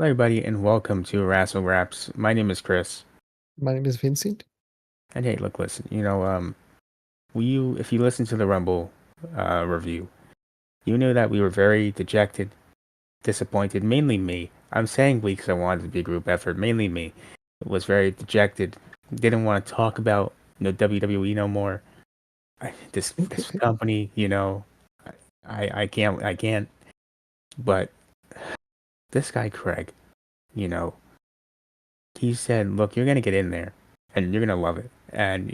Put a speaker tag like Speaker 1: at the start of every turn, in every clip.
Speaker 1: Hello, everybody, and welcome to Wrassle Graps. My name is Chris.
Speaker 2: My name is Vincent.
Speaker 1: And hey, look, listen. If you listen to the Rumble review, you knew that we were very dejected, disappointed. Mainly me. I'm saying we because I wanted it to be a group effort. Mainly me. Was very dejected. Didn't want to talk about WWE no more. This company, I can't. But this guy Craig, you know, he said, look, you're gonna get in there, and you're gonna love it, and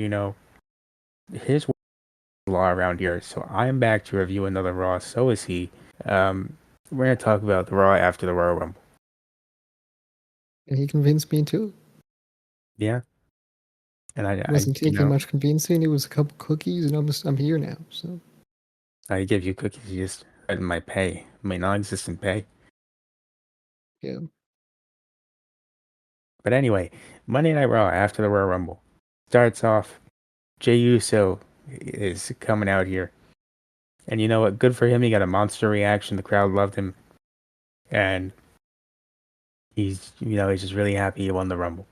Speaker 1: his Raw around here, so I'm back to review another Raw. So is he. We're gonna talk about the Raw after the Royal Rumble.
Speaker 2: And he convinced me too.
Speaker 1: Yeah, and
Speaker 2: It wasn't taking much convincing. It was a couple cookies, and I'm here now. So
Speaker 1: I give you cookies. You just in my pay, my non-existent pay.
Speaker 2: yeah,
Speaker 1: But anyway, Monday Night Raw after the Royal Rumble starts off. Jey Uso is coming out here, and you know what? Good for him. He got a monster reaction. The crowd loved him, and he's just really happy he won the Rumble.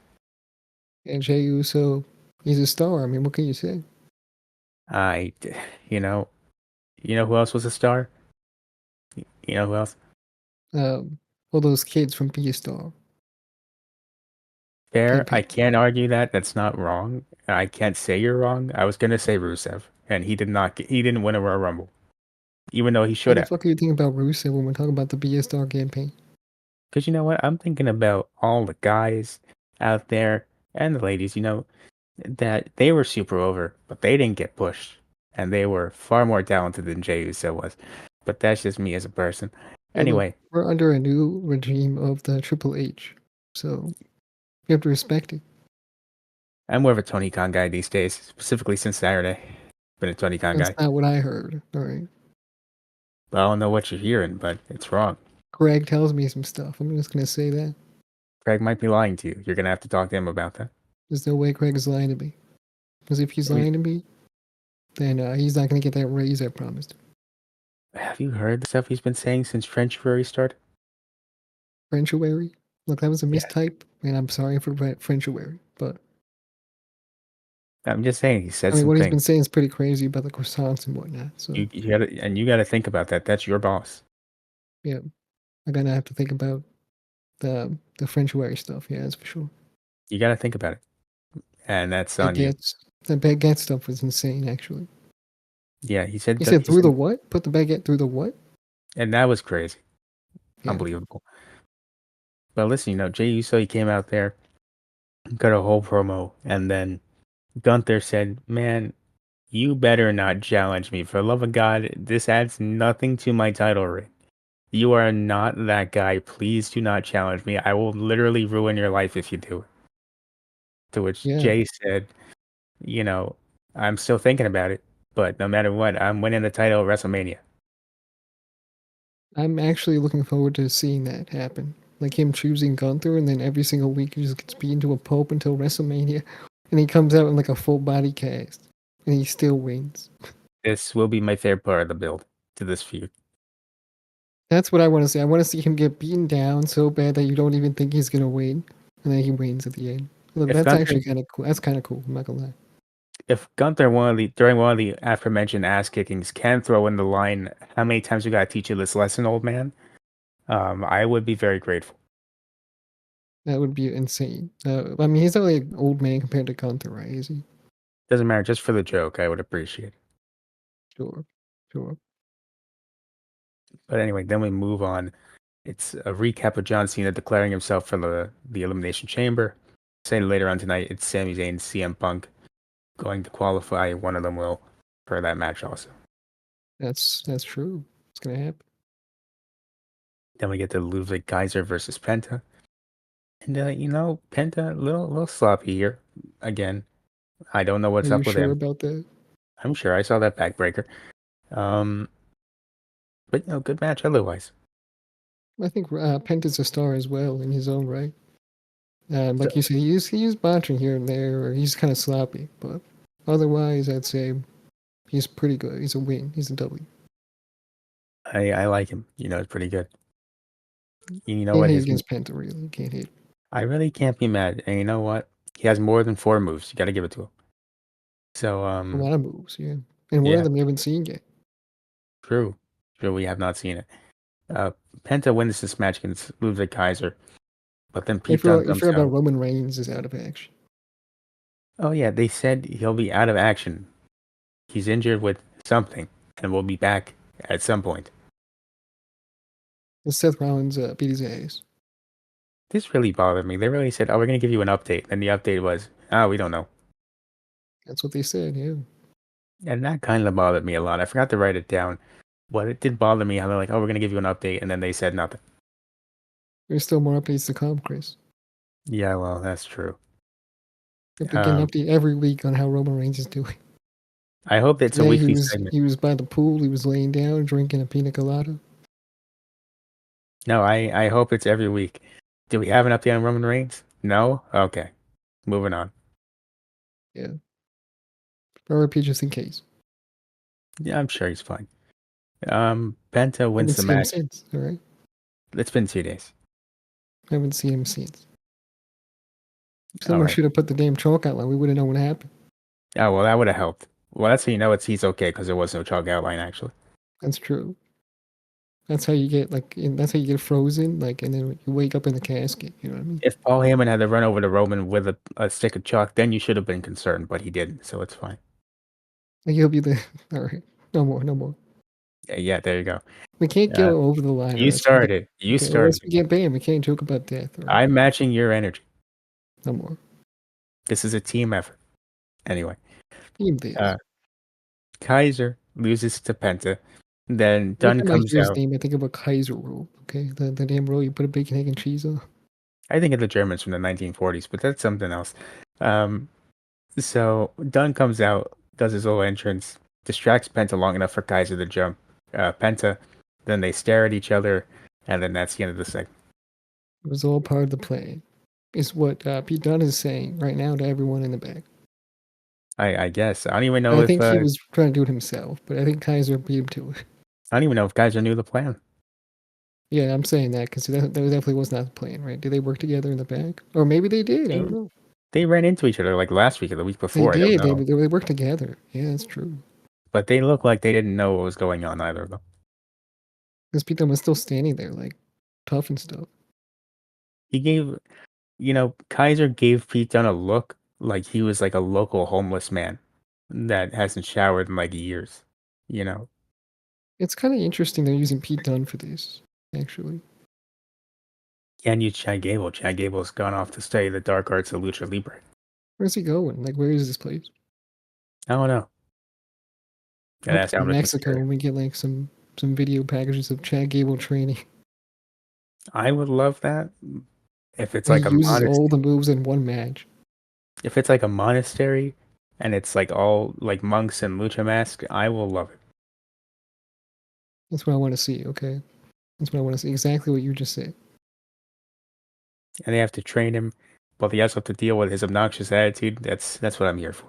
Speaker 2: and Jey Uso, he's a star. I mean, what can you say?
Speaker 1: I, you know, you know who else was a star? You know who else?
Speaker 2: Um, all those kids from Be a Star
Speaker 1: Fair. I
Speaker 2: campaign.
Speaker 1: can't argue that. That's not wrong. I can't say you're wrong. I was gonna say Rusev, and he did not. He didn't win a Royal Rumble, even though he
Speaker 2: What
Speaker 1: should
Speaker 2: the
Speaker 1: have.
Speaker 2: fuck are you thinking about Rusev when we're talking about the Be a Star campaign?
Speaker 1: Because you know what? I'm thinking about all the guys out there and the ladies. That they were super over, but they didn't get pushed, and they were far more talented than Jey Uso was. But that's just me as a person.
Speaker 2: Hey, look,
Speaker 1: Anyway,
Speaker 2: we're under a new regime of the Triple H, so you have to respect it.
Speaker 1: I'm more of a Tony Khan guy these days, specifically since Saturday. Been a Tony Khan
Speaker 2: That's
Speaker 1: guy.
Speaker 2: not what I heard. All right,
Speaker 1: But I don't know what you're hearing, but it's wrong.
Speaker 2: Greg tells me some stuff. I'm just gonna say that.
Speaker 1: Craig might be lying to you. You're gonna have to talk to him about that.
Speaker 2: There's no way Greg is lying to me. Because if he's
Speaker 1: Maybe,
Speaker 2: lying to me, then he's not going to get that raise I promised.
Speaker 1: have you heard the stuff he's been saying since Frenchfurry started?
Speaker 2: Frenchuary? Look, that was a
Speaker 1: Yeah,
Speaker 2: mistype, and I'm sorry for Frenchuary. But,
Speaker 1: I'm just saying he said
Speaker 2: I mean,
Speaker 1: some
Speaker 2: what he's
Speaker 1: things.
Speaker 2: been saying is pretty crazy about the croissants and whatnot. So,
Speaker 1: You gotta think about that. That's your boss.
Speaker 2: yeah, I'm going to have to think about the Frenchuary stuff. Yeah, that's for sure.
Speaker 1: You gotta think about it, and that's on you.
Speaker 2: Baguettes. The baguette stuff was insane, actually.
Speaker 1: Yeah, he said
Speaker 2: He
Speaker 1: that.
Speaker 2: said
Speaker 1: He
Speaker 2: through the
Speaker 1: said,
Speaker 2: what? Put the baguette through the what?
Speaker 1: and that was crazy,
Speaker 2: Yeah.
Speaker 1: unbelievable. But listen, Jay Uso he came out there, got a whole promo, and then Gunther said, "Man, you better not challenge me. For the love of God, this adds nothing to my title reign. You are not that guy. Please do not challenge me. I will literally ruin your life if you do it." To which
Speaker 2: Yeah.
Speaker 1: Jay said, you know, I'm still thinking about it, but no matter what, I'm winning the title at WrestleMania.
Speaker 2: I'm actually looking forward to seeing that happen. Like him choosing Gunther, and then every single week he just gets beaten to a pulp until WrestleMania, and he comes out in like a full body cast, and he still wins.
Speaker 1: This will be my favorite part of the build to this feud.
Speaker 2: That's what I want to see. I want to see him get beaten down so bad that you don't even think he's gonna win, and then he wins at the end. Look,
Speaker 1: If
Speaker 2: that's
Speaker 1: Gunther
Speaker 2: actually kind of cool. That's kind of cool. I'm not gonna lie.
Speaker 1: if Gunther during one of the aforementioned ass kickings can throw in the line, how many times we gotta teach you this lesson, old man? I would be very grateful.
Speaker 2: That would be insane. I mean, he's not like an old man compared to Gunther, right? Is he?
Speaker 1: Doesn't matter, just for the joke, I would appreciate it.
Speaker 2: Sure, sure.
Speaker 1: But anyway, then we move on. It's a recap of John Cena declaring himself for the Elimination Chamber. Saying later on tonight, it's Sami Zayn and CM Punk going to qualify. One of them will for that match also.
Speaker 2: That's true. It's gonna happen.
Speaker 1: Then we get the Ludwig Kaiser versus Penta. And Penta a little sloppy here. Again, I don't know
Speaker 2: Are
Speaker 1: what's
Speaker 2: you
Speaker 1: up with
Speaker 2: sure
Speaker 1: him.
Speaker 2: about that?
Speaker 1: I'm sure I saw that backbreaker. Um, but good match otherwise.
Speaker 2: I think Penta's a star as well in his own right.
Speaker 1: So
Speaker 2: Like you said, he's botching here and there, or he's kind of sloppy. But otherwise, I'd say he's pretty good. He's a win. He's a W.
Speaker 1: I like him. It's pretty good. You know
Speaker 2: Can't
Speaker 1: what?
Speaker 2: hate
Speaker 1: His
Speaker 2: against Penta, really. You can't hate.
Speaker 1: I really can't be mad. And you know what? He has more than 4 moves. You gotta give it to him. So,
Speaker 2: A lot of moves, yeah. And one of
Speaker 1: yeah,
Speaker 2: them you haven't seen yet.
Speaker 1: true. True, we have not seen it. Uh, Penta wins this match against Ludwig Kaiser, but then Pete Dunne
Speaker 2: You
Speaker 1: comes
Speaker 2: forgot about
Speaker 1: out.
Speaker 2: Roman Reigns is out of action.
Speaker 1: Oh yeah, they said he'll be out of action. He's injured with something and will be back at some point.
Speaker 2: And Seth Rollins beat his ass.
Speaker 1: This really bothered me. They really said, "Oh, we're gonna give you an update," and the update was, "Oh, we don't know."
Speaker 2: That's what they said, yeah.
Speaker 1: And that kind of bothered me a lot. I forgot to write it down, but it did bother me how they're like, "Oh, we're gonna give you an update," and then they said nothing.
Speaker 2: There's still more updates to come, Chris.
Speaker 1: Yeah, well, that's true.
Speaker 2: You have to get an
Speaker 1: Um,
Speaker 2: update every week on how Roman Reigns is doing.
Speaker 1: I hope it's a
Speaker 2: Today
Speaker 1: weekly segment.
Speaker 2: he was by the pool, he was laying down drinking a pina colada.
Speaker 1: No, I hope it's every week. Do we have an update on Roman Reigns? No? Okay. Moving on.
Speaker 2: Yeah. RIP just in case.
Speaker 1: Yeah, I'm sure he's fine. Penta wins
Speaker 2: Haven't
Speaker 1: the
Speaker 2: seen him
Speaker 1: match.
Speaker 2: since, alright?
Speaker 1: It's been 2 days.
Speaker 2: Haven't seen him since.
Speaker 1: All
Speaker 2: Someone
Speaker 1: right.
Speaker 2: should have put the damn chalk outline. We wouldn't know what happened.
Speaker 1: Oh, well, that would have helped. Well, that's how you know he's okay because there was no chalk outline actually.
Speaker 2: That's true. That's how you get that's how you get frozen, and then you wake up in the casket. You know what I mean?
Speaker 1: If Paul Heyman had to run over to Roman with a stick of chalk, then you should have been concerned, but he didn't, so it's fine.
Speaker 2: Like he'll be the all right. No more, no more.
Speaker 1: Yeah, yeah, there you go.
Speaker 2: We can't
Speaker 1: Uh,
Speaker 2: go over the line, or
Speaker 1: you
Speaker 2: else we get
Speaker 1: started. You
Speaker 2: okay. Or else
Speaker 1: started.
Speaker 2: we get banned. We can't joke about death. All right,
Speaker 1: I'm matching your energy.
Speaker 2: no more.
Speaker 1: This is a team effort. Anyway,
Speaker 2: Team this.
Speaker 1: uh, Kaiser loses to Penta. Then
Speaker 2: Every
Speaker 1: Dunn
Speaker 2: time I
Speaker 1: comes
Speaker 2: hear his
Speaker 1: out.
Speaker 2: name, I think of a Kaiser roll. Okay, the damn roll you put a bacon, egg, and cheese on.
Speaker 1: I think of the Germans from the 1940s, but that's something else. Um, so Dunn comes out, does his little entrance, distracts Penta long enough for Kaiser to jump. Penta, then they stare at each other, and then that's the end of the segment.
Speaker 2: It was all part of the plan. Is what Pete Dunne is saying right now to everyone in the back.
Speaker 1: I guess I don't even know
Speaker 2: I
Speaker 1: if
Speaker 2: think he was trying to do it himself, but I think Kaiser beat him to it.
Speaker 1: I don't even know if Kaiser knew the plan.
Speaker 2: Yeah, I'm saying that because that definitely was not the plan, right? Did they work together in the back? Or maybe they did. I don't
Speaker 1: They
Speaker 2: know.
Speaker 1: they ran into each other like last week or the week
Speaker 2: They
Speaker 1: before. I don't
Speaker 2: did.
Speaker 1: know,
Speaker 2: They worked together. Yeah, that's true.
Speaker 1: but they look like they didn't know what was going on either of them.
Speaker 2: Because Pete Dunne was still standing there, tough and stuff.
Speaker 1: He gave, Kaiser gave Pete Dunne a look like he was like a local homeless man that hasn't showered in like years. You know,
Speaker 2: It's kind of interesting they're using Pete Dunne for this, actually.
Speaker 1: can't use Chad Gable. Chad Gable's gone off to study the dark arts of lucha libre.
Speaker 2: Where's he going? Where is this place?
Speaker 1: I don't know.
Speaker 2: I
Speaker 1: And
Speaker 2: hope
Speaker 1: that's
Speaker 2: it's
Speaker 1: how
Speaker 2: in
Speaker 1: much
Speaker 2: Mexico
Speaker 1: material.
Speaker 2: and we get some video packages of Chad Gable training.
Speaker 1: I would love that if it's
Speaker 2: He
Speaker 1: like a
Speaker 2: uses all
Speaker 1: monastery.
Speaker 2: the moves in one match.
Speaker 1: If it's like a monastery and it's like all like monks and lucha masks, I will love it.
Speaker 2: That's what I want to see, okay? That's what I want to see. Exactly what you just said.
Speaker 1: And they have to train him, but he also have to deal with his obnoxious attitude. That's what I'm here for.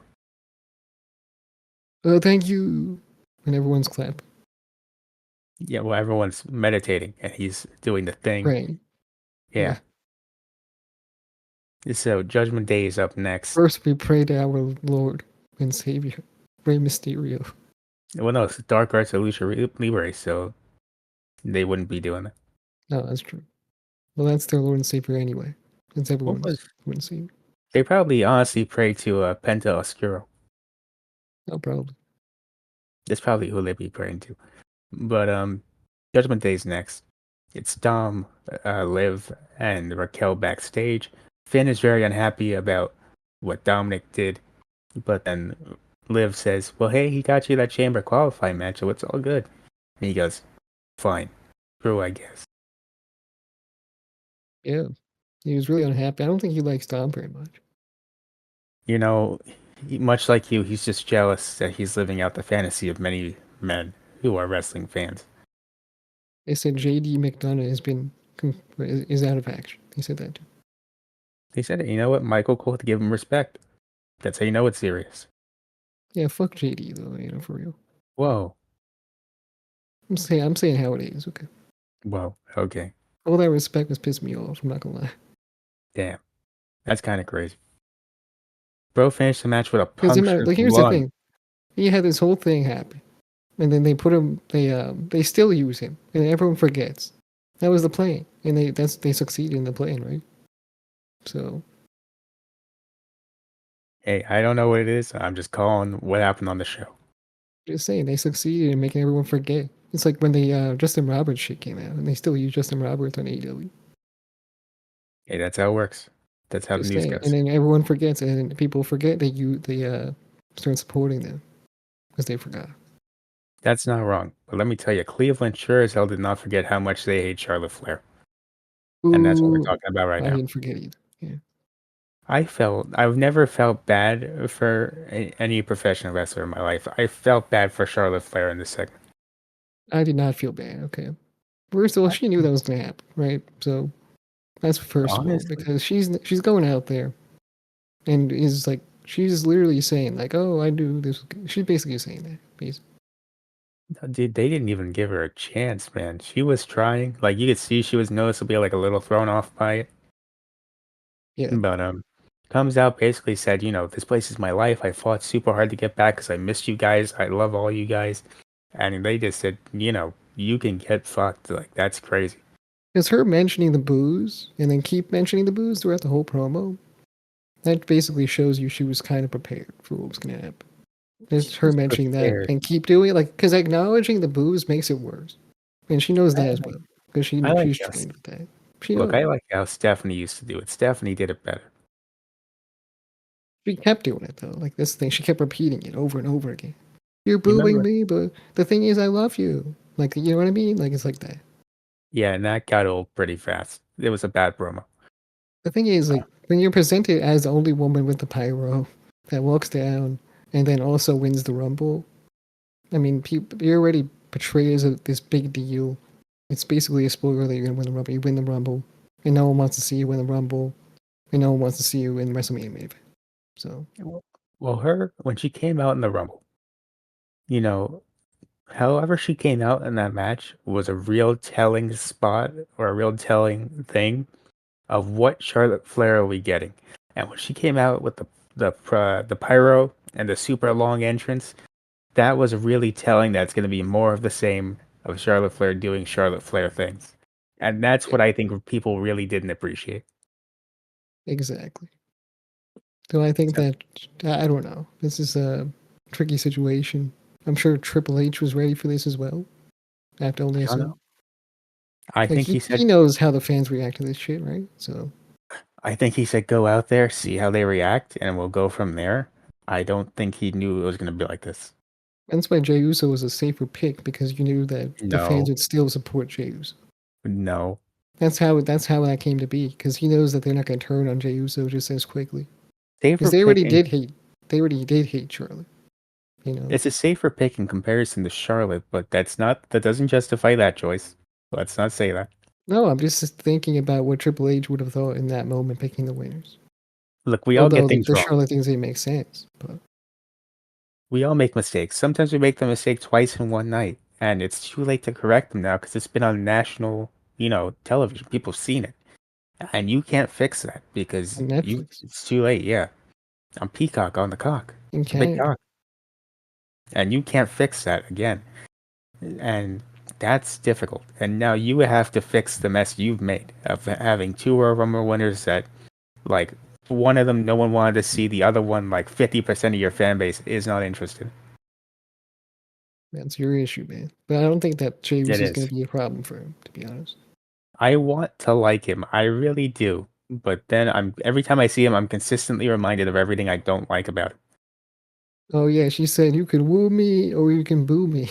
Speaker 2: Oh, thank you. And everyone's clapping.
Speaker 1: Yeah, well, everyone's meditating and he's doing the thing.
Speaker 2: Praying.
Speaker 1: Yeah.
Speaker 2: Yeah.
Speaker 1: So Judgment Day is up next.
Speaker 2: First, we pray to our Lord and Savior, Rey Mysterio.
Speaker 1: Well, no, it's Dark Arts of Lucha Libre, so they wouldn't be doing that.
Speaker 2: No, that's true. Well, that's their Lord and Savior anyway. It's
Speaker 1: What
Speaker 2: everyone's
Speaker 1: was
Speaker 2: Lord and Savior.
Speaker 1: they probably honestly pray to Penta Oscuro.
Speaker 2: No, probably.
Speaker 1: That's probably who they'd be praying to. But Judgment Day's next. It's Dom, Liv, and Raquel backstage. Finn is very unhappy about what Dominic did, but then Liv says, "Well, hey, he got you that Chamber qualifying match, so it's all good." And he goes, "Fine, true, I guess."
Speaker 2: Yeah. He was really unhappy. I don't think he likes Dom very much.
Speaker 1: You know, much like you, he's just jealous that he's living out the fantasy of many men who are wrestling fans.
Speaker 2: They said JD McDonough is out of action. He said that too.
Speaker 1: He said, "You know what? Michael Cole to give him respect. That's how you know it's serious."
Speaker 2: Yeah, fuck JD though, for real.
Speaker 1: Whoa,
Speaker 2: I'm saying how it is, okay.
Speaker 1: whoa, okay.
Speaker 2: All that respect was pissing me off. I'm not gonna lie.
Speaker 1: Damn, that's kind of crazy. Bro finished the match with a
Speaker 2: Because
Speaker 1: punctured
Speaker 2: like, here's the
Speaker 1: lung.
Speaker 2: thing: he had this whole thing happen, and then they put him. They still use him, and everyone forgets. That was the plan, and they succeeded in the plan, right? So
Speaker 1: Hey, I don't know what it is. I'm just calling what happened on the show.
Speaker 2: just saying, they succeeded in making everyone forget. It's like when the Justin Roberts shit came out, and they still use Justin Roberts on AEW.
Speaker 1: Hey, that's how it works. That's how the
Speaker 2: Just
Speaker 1: news
Speaker 2: saying, and
Speaker 1: goes.
Speaker 2: then everyone forgets, and then people forget that they start supporting them because they forgot.
Speaker 1: That's not wrong. But let me tell you, Cleveland sure as hell did not forget how much they hate Charlotte Flair. And that's what we're
Speaker 2: Ooh,
Speaker 1: talking about right
Speaker 2: I
Speaker 1: now.
Speaker 2: didn't forget either. Yeah,
Speaker 1: I've never felt bad for any professional wrestler in my life. I felt bad for Charlotte Flair in this segment.
Speaker 2: I did not feel bad. Okay, first of all, she knew that was gonna happen, right? So that's first of all,
Speaker 1: Honestly,
Speaker 2: because she's going out there and is like she's literally saying like, "Oh, I do this." She's basically saying that. Basically.
Speaker 1: dude, they didn't even give her a chance, man. She was trying. Like you could see she was noticeably like a little thrown off by it.
Speaker 2: Yeah,
Speaker 1: But comes out basically said, this place is my life. I fought super hard to get back because I missed you guys. I love all you guys. And they just said, you can get fucked. Like that's crazy.
Speaker 2: because her mentioning the booze and then keep mentioning the booze throughout the whole promo, that basically shows you she was kind of prepared for what was gonna happen. Just
Speaker 1: She
Speaker 2: her
Speaker 1: was
Speaker 2: mentioning that
Speaker 1: prepared.
Speaker 2: and keep doing it, like because acknowledging the booze makes it worse, and she knows
Speaker 1: I
Speaker 2: that as
Speaker 1: like,
Speaker 2: well because
Speaker 1: I like
Speaker 2: she's
Speaker 1: how,
Speaker 2: trained with that. She
Speaker 1: look,
Speaker 2: knows.
Speaker 1: I like how Stephanie used to do it. Stephanie did it better.
Speaker 2: She kept doing it though. Like this thing, she kept repeating it over and over again. You're
Speaker 1: You
Speaker 2: booing
Speaker 1: remember?
Speaker 2: me, but the thing is, I love you. Like you know what I mean? Like it's like that.
Speaker 1: Yeah, and that got old pretty fast. It was a bad promo.
Speaker 2: The thing is, like when you're presented as the only woman with the pyro that walks down and then also wins the rumble. I mean, you're already portrayed as this big deal. It's basically a spoiler that you're gonna win the rumble. You win the rumble, and no one wants to see you win the rumble, and no one wants to see you in WrestleMania main event. So
Speaker 1: Well, her, when she came out in the Rumble, you know, however she came out in that match was a real telling spot or a real telling thing of what Charlotte Flair are we getting. And when she came out with the pyro and the super long entrance, that was really telling that's going to be more of the same of Charlotte Flair doing Charlotte Flair things. And that's
Speaker 2: yeah,
Speaker 1: what I think people really didn't appreciate.
Speaker 2: exactly. So I think
Speaker 1: So,
Speaker 2: that I don't know. This is a tricky situation. I'm sure Triple H was ready for this as well. I have to only
Speaker 1: I don't
Speaker 2: assume.
Speaker 1: know. I
Speaker 2: Like
Speaker 1: think he
Speaker 2: he
Speaker 1: said
Speaker 2: knows how the fans react to this shit, right? So
Speaker 1: I think he said go out there, see how they react, and we'll go from there. I don't think he knew it was going to be like this.
Speaker 2: that's why Jey Uso was a safer pick because you knew that the fans
Speaker 1: No,
Speaker 2: would still support Jey Uso.
Speaker 1: no.
Speaker 2: That's how that came to be because he knows that they're not going to turn on Jey Uso just as quickly because
Speaker 1: Safer pick in
Speaker 2: they already did hate Charlotte. You know.
Speaker 1: It's a safer pick in comparison to Charlotte, but that doesn't justify that choice. Let's not say that.
Speaker 2: No, I'm just thinking about what Triple H would have thought in that moment picking the winners.
Speaker 1: Look, we all get
Speaker 2: Although
Speaker 1: things
Speaker 2: the
Speaker 1: wrong.
Speaker 2: Charlotte things didn't make sense, but
Speaker 1: We all make mistakes. Sometimes we make the mistake twice in one night, and it's too late to correct them now because it's been on national, television. People have seen it, and you can't fix that because
Speaker 2: on Netflix
Speaker 1: it's too late. Yeah, on Peacock on the cock,
Speaker 2: in
Speaker 1: the big
Speaker 2: Canada,
Speaker 1: cock, and you can't fix that again. And that's difficult. And now you have to fix the mess you've made of having two Royal Rumble winners that, like, one of them no one wanted to see, the other one, like, 50% of your fan base is not interested.
Speaker 2: that's your issue, man. But I don't think that Jey
Speaker 1: It
Speaker 2: Uso is going
Speaker 1: is.
Speaker 2: to be a problem for him, to be honest.
Speaker 1: I want to like him. I really do. But then every time I see him, I'm consistently reminded of everything I don't like about him.
Speaker 2: Oh yeah, she said you can woo me or you can boo me.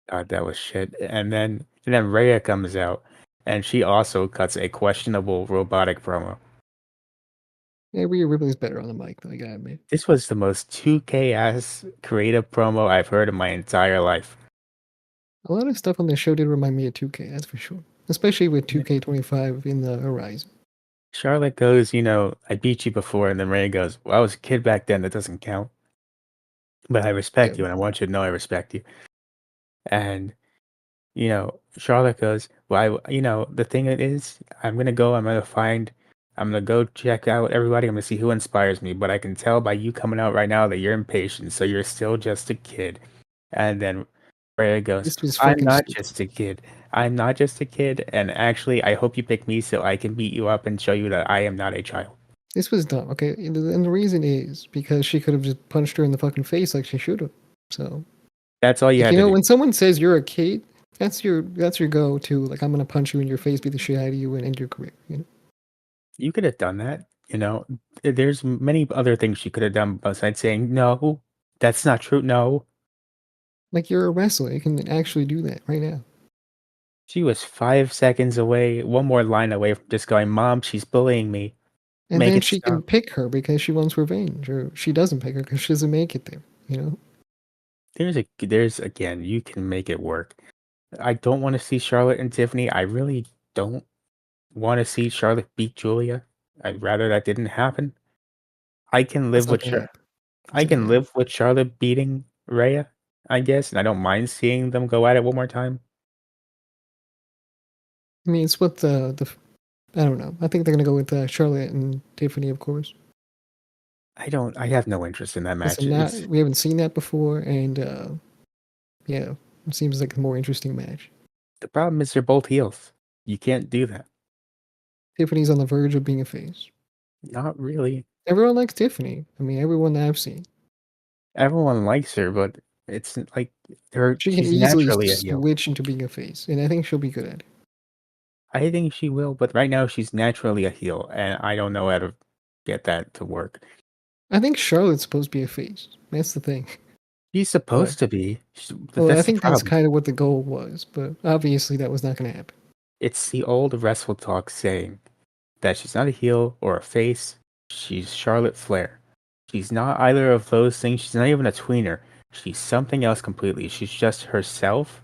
Speaker 1: God, that was shit. And then Rhea comes out, and she also cuts a questionable robotic promo.
Speaker 2: Yeah, Rhea Ripley's better on the mic, though. I gotta admit.
Speaker 1: This was the most 2K ass creative promo I've heard in my entire life.
Speaker 2: A lot of stuff on the show did remind me of 2K, that's for sure. Especially with 2K25 in the horizon.
Speaker 1: Charlotte goes, I beat you before, and then Ray goes, well, I was a kid back then, that doesn't count. But I
Speaker 2: Yeah,
Speaker 1: respect you, and I want you to know I respect you. And, Charlotte goes, "Well, the thing is, I'm gonna go check out everybody. I'm gonna see who inspires me. But I can tell by you coming out right now that you're impatient. So you're still just a kid." And then Rhea goes,
Speaker 2: This was
Speaker 1: "I'm
Speaker 2: fucking
Speaker 1: not
Speaker 2: stupid.
Speaker 1: just a kid. I'm not just a kid. And actually, I hope you pick me so I can beat you up and show you that I am not a child."
Speaker 2: This was dumb. Okay, and the reason is because she could have just punched her in the fucking face like she should have. So,
Speaker 1: That's all you
Speaker 2: like
Speaker 1: had to do.
Speaker 2: when someone says you're a kid, that's your go to. Like I'm gonna punch you in your face, beat the shit out of you, and end your career. You know,
Speaker 1: You could have done that. There's many other things she could have done besides saying, "No, that's not true. No."
Speaker 2: like you're a wrestler, you can actually do that right now.
Speaker 1: She was 5 seconds away, one more line away from just going, "Mom, she's bullying me.
Speaker 2: And
Speaker 1: Make
Speaker 2: then
Speaker 1: it
Speaker 2: she can
Speaker 1: stop."
Speaker 2: pick her because she wants revenge, or she doesn't pick her because she doesn't make it there. You know,
Speaker 1: There's again, you can make it work. I don't wanna see Charlotte and Tiffany. I really don't wanna see Charlotte beat Julia. I'd rather that didn't happen. I can
Speaker 2: that's
Speaker 1: live
Speaker 2: not
Speaker 1: with
Speaker 2: gonna
Speaker 1: Char
Speaker 2: happen. It's
Speaker 1: I
Speaker 2: not gonna
Speaker 1: can
Speaker 2: happen.
Speaker 1: live with Charlotte beating Rhea, I guess, and I don't mind seeing them go at it one more time.
Speaker 2: I mean, it's what I don't know. I think they're gonna go with Charlotte and Tiffany, of course.
Speaker 1: I have no interest in that
Speaker 2: It's
Speaker 1: match.
Speaker 2: not we haven't seen that before, and yeah, it seems like a more interesting match.
Speaker 1: The problem is they're both heels. You can't do that.
Speaker 2: Tiffany's on the verge of being a face.
Speaker 1: Not really.
Speaker 2: Everyone likes Tiffany. I mean, everyone that I've seen.
Speaker 1: Everyone likes her, but it's like
Speaker 2: She can
Speaker 1: she's
Speaker 2: easily
Speaker 1: naturally a heel.
Speaker 2: switch into being a face, and I think she'll be good at it.
Speaker 1: I think she will, but right now she's naturally a heel, and I don't know how to get that to work.
Speaker 2: I think Charlotte's supposed to be a face. That's the thing.
Speaker 1: She's
Speaker 2: But
Speaker 1: supposed to be.
Speaker 2: well, I
Speaker 1: That's the
Speaker 2: think that's
Speaker 1: problem.
Speaker 2: kind of what the goal was. But obviously, that was not going to happen.
Speaker 1: It's the old Wrestle Talk saying that she's not a heel or a face. She's Charlotte Flair. She's not either of those things. She's not even a tweener. She's something else completely. She's just herself,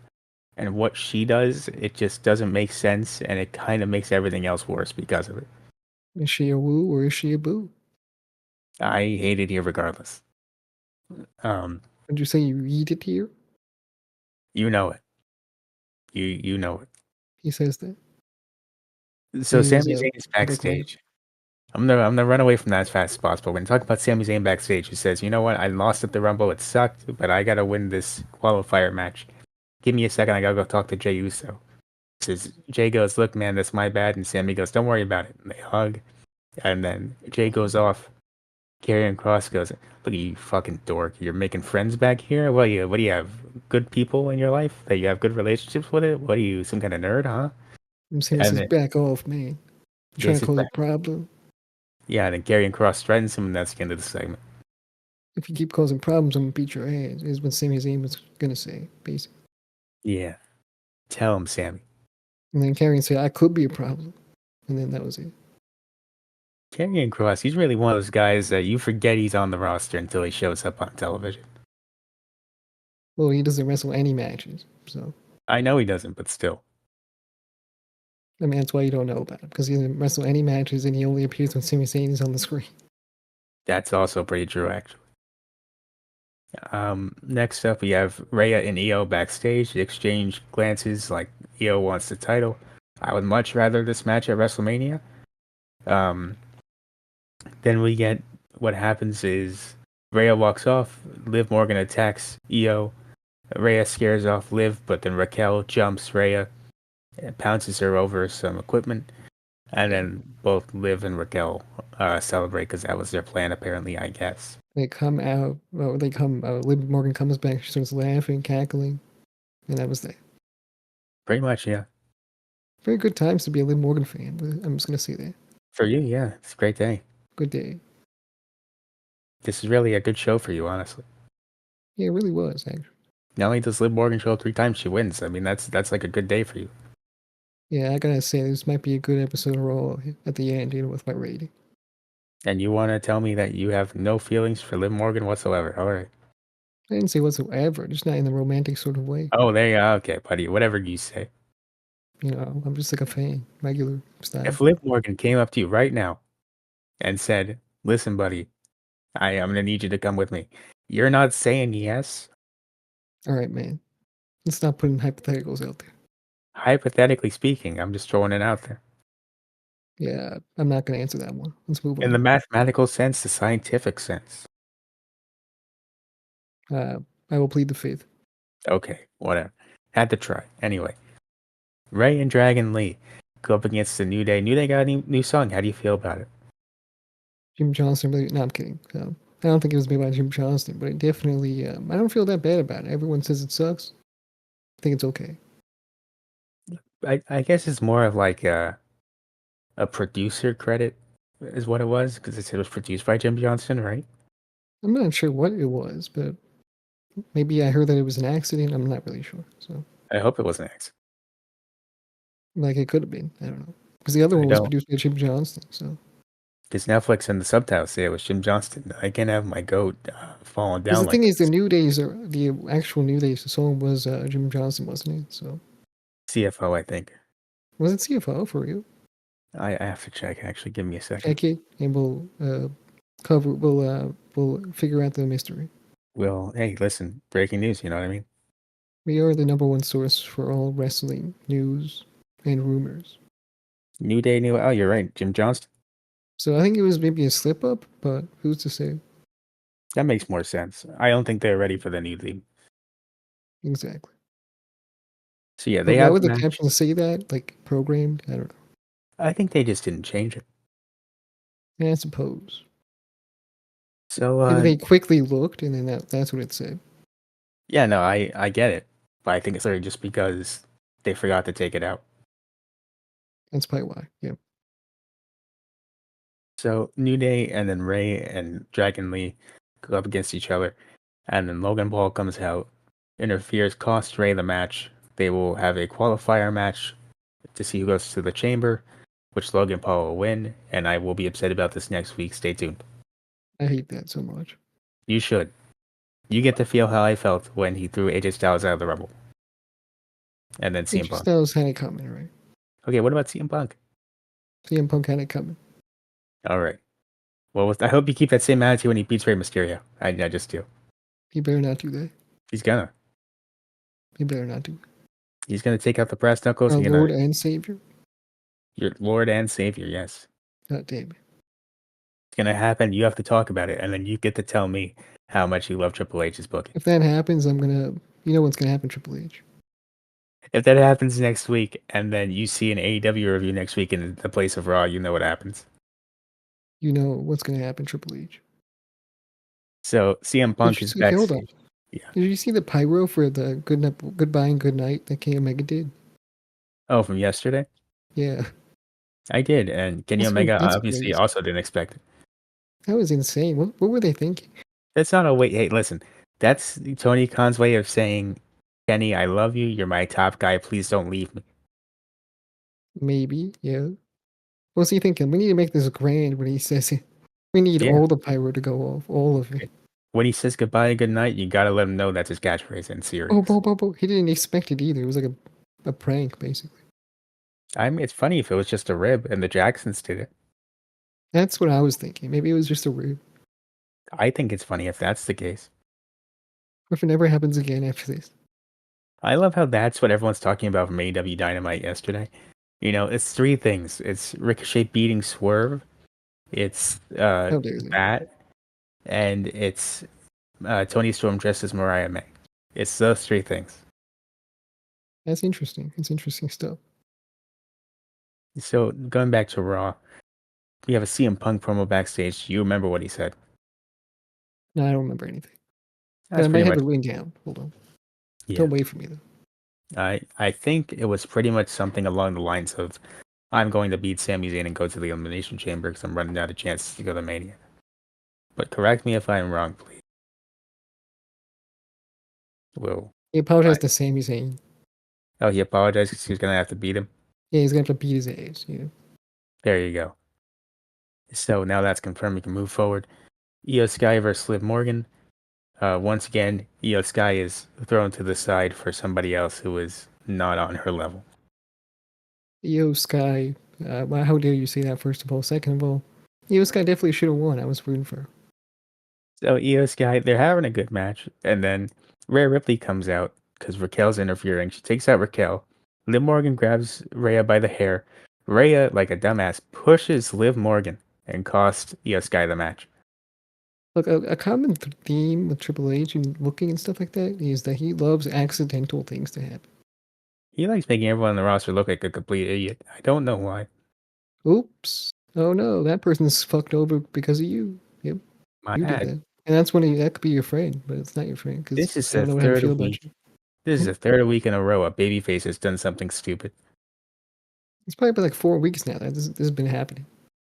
Speaker 1: and what she does, it just doesn't make sense, and it kind of makes everything else worse because of it.
Speaker 2: Is she a woo or is she a boo?
Speaker 1: I hate it here regardless. Um,
Speaker 2: Would you say you read it here?
Speaker 1: you know it. You know
Speaker 2: He says that.
Speaker 1: it.
Speaker 2: And
Speaker 1: So
Speaker 2: he was
Speaker 1: Sami
Speaker 2: a
Speaker 1: Zayn's
Speaker 2: public legend.
Speaker 1: backstage. I'm gonna run away from that as fast as possible. We're gonna talk about Sami Zayn backstage, who says, "You know what? I lost at the Rumble. It sucked, but I gotta win this qualifier match. Give me a second. I gotta go talk to Jey Uso." Says Jay goes, "Look, man, that's my bad," and Sammy goes, "Don't worry about it." And they hug, and then Jay goes off. Karrion Cross goes, "Look at you, fucking dork! You're making friends back here. What do you have? Good people in your life that you have good relationships with it? What are you, some kind of nerd, huh?"
Speaker 2: And Sammy
Speaker 1: And
Speaker 2: says,
Speaker 1: then
Speaker 2: back off, man. You trying
Speaker 1: this
Speaker 2: to
Speaker 1: is
Speaker 2: cause a
Speaker 1: back.
Speaker 2: problem?
Speaker 1: Yeah, and then Karrion Cross threatens him, and that's the end of the segment.
Speaker 2: If you keep causing problems, I'm gonna beat your ass, is what Sami Zayn was gonna say, basically.
Speaker 1: Yeah, tell him, Sammy.
Speaker 2: And then Karrion said, I could be a problem. And then that was it.
Speaker 1: Karrion Cross, he's really one of those guys that you forget he's on the roster until he shows up on television.
Speaker 2: Well, he doesn't wrestle any matches, so
Speaker 1: I know he doesn't, but still,
Speaker 2: I mean that's why you don't know about him because he doesn't wrestle any matches and he only appears when Sami Zayn is on the screen.
Speaker 1: that's also pretty true, actually. Next up, we have Rhea and Io backstage. They exchange glances like Io wants the title. I would much rather this match at WrestleMania. Um, then we get what happens is Rhea walks off. Liv Morgan attacks Io. Rhea scares off Liv, but then Raquel jumps Rhea and pounces her over some equipment. And
Speaker 2: Yeah.
Speaker 1: then both Liv and Raquel celebrate because that was their plan, apparently, I guess.
Speaker 2: They come out, Liv Morgan comes back, she starts laughing, cackling, and that was that.
Speaker 1: Pretty much, yeah.
Speaker 2: Very good times to be a Liv Morgan fan. I'm just gonna say that.
Speaker 1: For you, yeah. It's a great day.
Speaker 2: Good day.
Speaker 1: This is really a good show for you, honestly.
Speaker 2: Yeah, it really was, actually.
Speaker 1: Not only does Liv Morgan show up 3 times, she wins. I mean, that's like a good day for you.
Speaker 2: Yeah, I gotta say, this might be a good episode of Raw at the end, with my rating.
Speaker 1: And you want to tell me that you have no feelings for Liv Morgan whatsoever. All right.
Speaker 2: I didn't say whatsoever, just not in the romantic sort of way.
Speaker 1: Oh, there you go. Okay, buddy. Whatever you say.
Speaker 2: I'm just like a fan, regular style.
Speaker 1: If Liv Morgan came up to you right now and said, "Listen, buddy, I'm gonna need you to come with me," you're not saying yes.
Speaker 2: All right, man. Let's not put in hypotheticals out there.
Speaker 1: Hypothetically speaking, I'm just throwing it out there.
Speaker 2: Yeah, I'm not gonna answer that one. Let's move
Speaker 1: In the
Speaker 2: on.
Speaker 1: mathematical sense, the scientific sense.
Speaker 2: Uh, I will plead the fifth.
Speaker 1: Okay, whatever. Had to try. Anyway, Ray and Dragon Lee go up against the New Day. New Day got a new song. How do you feel about it?
Speaker 2: Jim Johnston really. No, I'm kidding. I don't think it was made by Jim Johnston, but it definitely. I don't feel that bad about it. Everyone says it sucks. I think it's okay.
Speaker 1: I guess it's more of like a producer credit is what it was because it was produced by Jim Johnston, right?
Speaker 2: I'm not sure what it was, but maybe I heard that it was an accident. I'm not really sure. So,
Speaker 1: I hope it wasn't X.
Speaker 2: like, it could have been. I don't know. Because the other
Speaker 1: I
Speaker 2: one was
Speaker 1: don't.
Speaker 2: produced by Jim Johnston. So,
Speaker 1: Because Netflix and the subtitles say it was Jim Johnston. I can't have my goat falling
Speaker 2: because
Speaker 1: down
Speaker 2: the thing
Speaker 1: like
Speaker 2: is,
Speaker 1: this.
Speaker 2: the actual New Days, the song was Jim Johnston, wasn't it? So,
Speaker 1: CFO, I think.
Speaker 2: was it CFO for real?
Speaker 1: I have to check. Actually, give me a second.
Speaker 2: Check it, and cover. We'll figure out the mystery.
Speaker 1: Well, hey, listen, breaking news. You know what I mean?
Speaker 2: We are the number one source for all wrestling news and rumors.
Speaker 1: New Day, new. Oh, you're right, Jim Johnston.
Speaker 2: So I think it was maybe a slip up, but who's to say?
Speaker 1: That makes more sense. I don't think they're ready for the new theme.
Speaker 2: Exactly.
Speaker 1: So yeah,
Speaker 2: But
Speaker 1: they
Speaker 2: why
Speaker 1: have
Speaker 2: would
Speaker 1: the
Speaker 2: the
Speaker 1: match.
Speaker 2: caption say that? Like programmed? I don't know.
Speaker 1: I think they just didn't change it.
Speaker 2: I suppose.
Speaker 1: So
Speaker 2: Maybe they quickly looked and then that's what it said.
Speaker 1: yeah, no, I get it, but I think it's literally just because they forgot to take it out.
Speaker 2: That's probably why. Yeah.
Speaker 1: So New Day and then Ray and Dragon Lee go up against each other, and then Logan Paul comes out, interferes, costs Ray the match. They will have a qualifier match to see who goes to the chamber, which Logan Paul will win, and I will be upset about this next week. Stay tuned.
Speaker 2: I hate that so much.
Speaker 1: You should. You get to feel how I felt when he threw AJ Styles out of the Rumble, and then CM
Speaker 2: AJ
Speaker 1: Punk.
Speaker 2: Styles had it coming, right?
Speaker 1: Okay, what about CM Punk?
Speaker 2: CM Punk had it coming.
Speaker 1: All right. Well, I hope you keep that same attitude when he beats Rey Mysterio. I just do.
Speaker 2: He better not do that.
Speaker 1: He's gonna.
Speaker 2: He better not do that.
Speaker 1: He's gonna take out the brass knuckles.
Speaker 2: Our
Speaker 1: He's gonna,
Speaker 2: Lord and Savior.
Speaker 1: your Lord and Savior. Yes,
Speaker 2: God damn it.
Speaker 1: it's gonna happen. You have to talk about it, and then you get to tell me how much you love Triple H's booking.
Speaker 2: If that happens, I'm gonna. You know what's gonna happen, Triple H.
Speaker 1: If that happens next week, and then you see an AEW review next week in the place of Raw, you know what happens.
Speaker 2: You know what's gonna happen, Triple H.
Speaker 1: So CM
Speaker 2: Did
Speaker 1: Punk
Speaker 2: you
Speaker 1: is
Speaker 2: see? Okay, hold on.
Speaker 1: backstage. Yeah.
Speaker 2: Did you see the pyro for the goodbye and good night that Kenny Omega did?
Speaker 1: Oh, from yesterday.
Speaker 2: Yeah,
Speaker 1: I did, and Kenny Omega
Speaker 2: that's
Speaker 1: obviously
Speaker 2: crazy.
Speaker 1: also didn't expect it.
Speaker 2: That was insane. What were they thinking?
Speaker 1: That's not a wait. Hey, listen, that's Tony Khan's way of saying, Kenny, I love you. You're my top guy. Please don't leave me.
Speaker 2: Maybe, yeah. What was he thinking? We need to make this grand when he says it. We need
Speaker 1: Yeah.
Speaker 2: all the pyro to go off, all of it.
Speaker 1: When he says goodbye and good night, you gotta let him know that's his catchphrase and
Speaker 2: Oh,
Speaker 1: serious.
Speaker 2: He didn't expect it either. It was like a prank, basically.
Speaker 1: I mean, it's funny if it was just a rib and the Jacksons did it.
Speaker 2: That's what I was thinking. Maybe it was just a rib.
Speaker 1: I think it's funny if that's the case.
Speaker 2: What if it never happens again after this?
Speaker 1: I love how that's what everyone's talking about from AEW Dynamite yesterday. You know, it's three things. It's Ricochet beating Swerve, it's
Speaker 2: How dare they?
Speaker 1: that, and it's Tony Storm dressed as Mariah May. It's those three things.
Speaker 2: That's interesting. It's interesting stuff.
Speaker 1: So going back to Raw, we have a CM Punk promo backstage. Do you remember what he said?
Speaker 2: No, I don't remember anything. But
Speaker 1: That's
Speaker 2: I might
Speaker 1: pretty
Speaker 2: have
Speaker 1: much
Speaker 2: it written down. Hold on.
Speaker 1: yeah.
Speaker 2: Don't wait for me though.
Speaker 1: I think it was pretty much something along the lines of, "I'm going to beat Sami Zayn and go to the Elimination Chamber because I'm running out of chances to go to Mania." But correct me if I'm wrong, please. Will
Speaker 2: He
Speaker 1: I?
Speaker 2: apologized to Sami Zayn.
Speaker 1: Oh, he apologized because he was gonna have to beat him.
Speaker 2: Yeah, he's gonna have to beat his ass. Yeah.
Speaker 1: There you go. So now that's confirmed. We can move forward. Io Sky versus Liv Morgan. Once again, Io Sky is thrown to the side for somebody else who is not on her level.
Speaker 2: Io Sky. Well, how dare you say that? First of all, second of all, Io Sky definitely should have won. I was rooting for her.
Speaker 1: So Io Sky, they're having a good match, and then Rhea Ripley comes out because Raquel's interfering. She takes out Raquel. Liv Morgan grabs Rhea by the hair. Rhea, like a dumbass, pushes Liv Morgan and costs Io Sky the match.
Speaker 2: Look, a common theme with Triple H and looking and stuff like that is that he loves accidental things to happen.
Speaker 1: He likes making everyone on the roster look like a complete idiot. I don't know why.
Speaker 2: Oops. Oh no, that person's fucked over because of you. Yep,
Speaker 1: My
Speaker 2: you did
Speaker 1: bad.
Speaker 2: that. And that's when that could be your friend, but it's not your friend because
Speaker 1: This is
Speaker 2: I don't
Speaker 1: the
Speaker 2: know how to
Speaker 1: third
Speaker 2: feel about
Speaker 1: week.
Speaker 2: you.
Speaker 1: This is the third week in a row a babyface has done something stupid.
Speaker 2: It's probably been like 4 weeks now that this has been happening.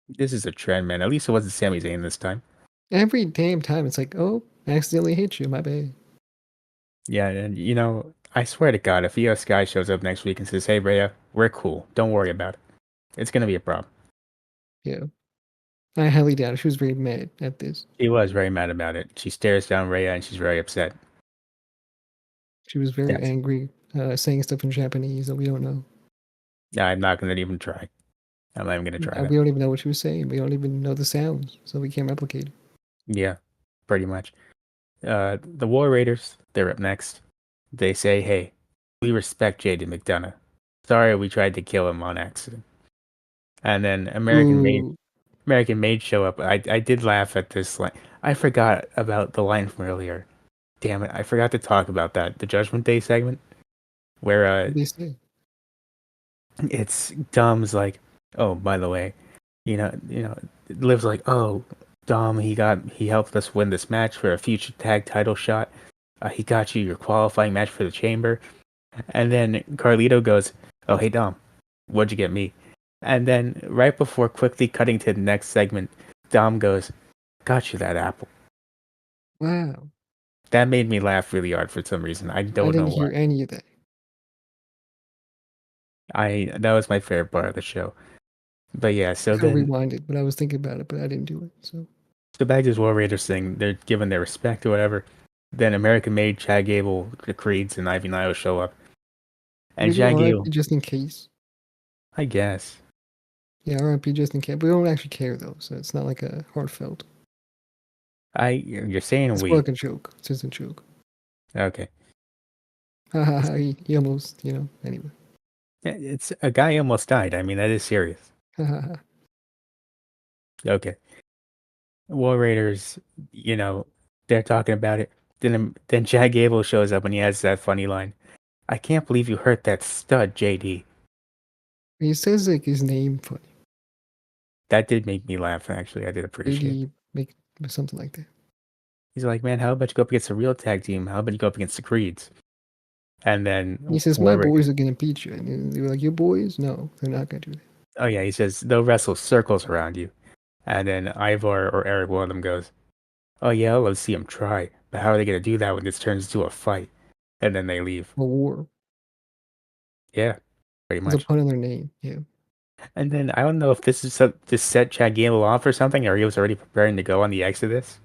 Speaker 1: This is a trend, man. At least it wasn't Sami Zayn this time.
Speaker 2: Every damn time it's like, oh, I accidentally hit you, my bad.
Speaker 1: Yeah, and I swear to God, if Io Sky shows up next week and says, "Hey, Rhea, we're cool. Don't worry about it," it's gonna be a problem.
Speaker 2: Yeah. I highly doubt it. She was very mad at this.
Speaker 1: She was very mad about it. She stares down Rhea and she's very upset.
Speaker 2: She was very
Speaker 1: Yes.
Speaker 2: angry, saying stuff in Japanese that we don't know.
Speaker 1: Yeah, I'm not gonna even try. I'm not even gonna try that.
Speaker 2: We don't even know what she was saying. We don't even know the sounds, so we can't replicate it.
Speaker 1: Yeah, pretty much. The War Raiders, they're up next. They say, "Hey, we respect JD McDonough. Sorry we tried to kill him on accident." And then
Speaker 2: Ooh,
Speaker 1: American Made show up. I did laugh at this line. I forgot about the line from earlier. Damn it, I forgot to talk about that. The Judgment Day segment where
Speaker 2: what they say?
Speaker 1: it's Dom's like, "Oh, by the way, Liv's like, "Oh, Dom, he helped us win this match for a future tag title shot. He got you your qualifying match for the Chamber." And then Carlito goes, "Oh, hey Dom, what'd you get me?" And then right before quickly cutting to the next segment, Dom goes, "Got you that apple."
Speaker 2: Wow,
Speaker 1: That made me laugh really hard for some reason. I
Speaker 2: I
Speaker 1: don't know
Speaker 2: didn't
Speaker 1: why.
Speaker 2: hear any of that.
Speaker 1: I That was my favorite part of the show. But yeah,
Speaker 2: I
Speaker 1: so
Speaker 2: could have
Speaker 1: then
Speaker 2: rewinded, but I was thinking about it, but I didn't do it. So
Speaker 1: so back to this War Raiders thing, they're given their respect or whatever. Then American Made, Chad Gable, the Creeds, and Ivy Nile show up. And
Speaker 2: we do
Speaker 1: Chad
Speaker 2: RIP
Speaker 1: Gable,
Speaker 2: just in case.
Speaker 1: I guess.
Speaker 2: Yeah, RIP just in case. We don't actually care though, so it's not like a heartfelt.
Speaker 1: You're saying
Speaker 2: It's more
Speaker 1: we.
Speaker 2: like a joke. It's just a joke.
Speaker 1: Okay.
Speaker 2: Ha ha ha. He almost, Anyway.
Speaker 1: It's a guy almost died. I mean, that is serious.
Speaker 2: Ha ha ha.
Speaker 1: Okay. War Raiders, they're talking about it. Then Chad Gable shows up and he has that funny line. "I can't believe you hurt that stud, JD."
Speaker 2: He says like his name funny.
Speaker 1: That did make me laugh, actually. I did appreciate it.
Speaker 2: JD make something like that.
Speaker 1: He's like, "Man, how about you go up against a real tag team? How about you go up against the Creeds?" And
Speaker 2: He
Speaker 1: then
Speaker 2: says, "My
Speaker 1: War Raiders,
Speaker 2: boys are gonna beat you," and they were like, "Your boys? No, they're not gonna do that."
Speaker 1: oh yeah, he says, "They'll wrestle circles around you." And then Ivar or Eric, one of them goes, "Oh yeah, let's see them try. But how are they going to do that when this turns into a fight?" And then they leave.
Speaker 2: A war.
Speaker 1: Yeah, pretty
Speaker 2: It's a
Speaker 1: much.
Speaker 2: pun on their name. Yeah.
Speaker 1: And then I don't know if this set Chad Gable off or something, or he was already preparing to go on the Exodus.